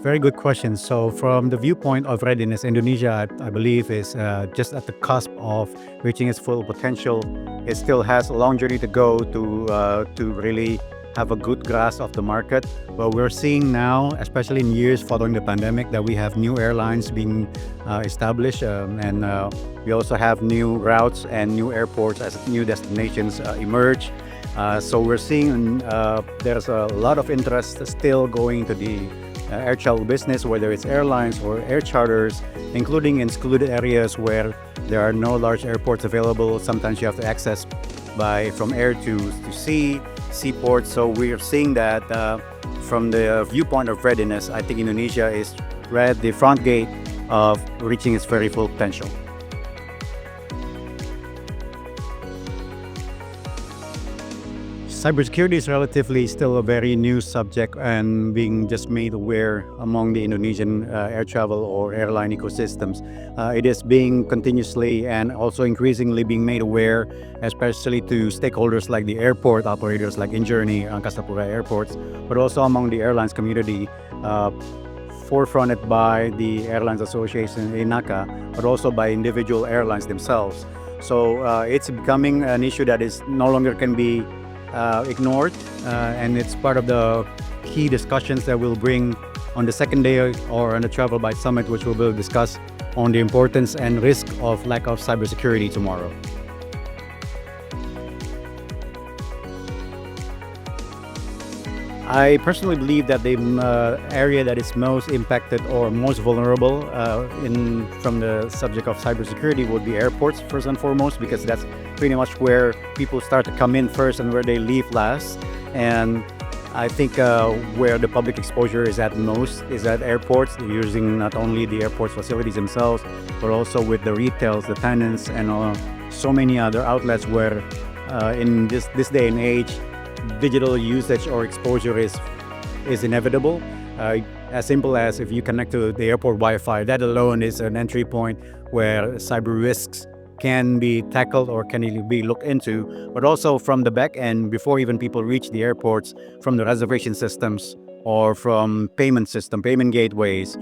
Very good question. So, from the viewpoint of readiness, Indonesia, I believe, is just at the cusp of reaching its full potential. It still has a long journey to go to really have a good grasp of the market. But we're seeing now, especially in years following the pandemic, that we have new airlines being established, and we also have new routes and new airports as new destinations emerge. So we're seeing there's a lot of interest still going to the air travel business, whether it's airlines or air charters, including in secluded areas where there are no large airports available. Sometimes you have to access from air to sea, seaports. So we're seeing that from the viewpoint of readiness, I think Indonesia is right at the front gate of reaching its very full potential. Cybersecurity is relatively still a very new subject and being just made aware among the Indonesian air travel or airline ecosystems. It is being continuously and also increasingly being made aware, especially to stakeholders like the airport operators like Injourney, Angkasa Pura airports, but also among the airlines community, forefronted by the Airlines Association, INACA, but also by individual airlines themselves. So it's becoming an issue that is no longer can be ignored, and it's part of the key discussions that we'll bring on the second day or on the Travel Byte Summit, which we will discuss on the importance and risk of lack of cybersecurity tomorrow. I personally believe that the area that is most impacted or most vulnerable from the subject of cybersecurity would be airports, first and foremost, because that's pretty much where people start to come in first and where they leave last. And I think where the public exposure is at most is at airports, using not only the airports facilities themselves, but also with the retails, the tenants, and so many other outlets where in this day and age, digital usage or exposure is inevitable. As simple as if you connect to the airport Wi-Fi, that alone is an entry point where cyber risks can be tackled or can be looked into, but also from the back end, before even people reach the airports, from the reservation systems or from payment gateways,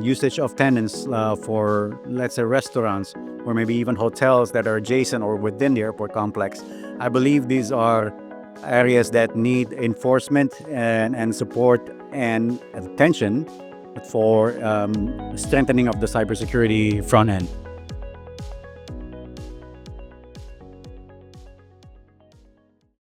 usage of tenants for, let's say, restaurants or maybe even hotels that are adjacent or within the airport complex. I believe these are areas that need enforcement and support and attention for strengthening of the cybersecurity front end.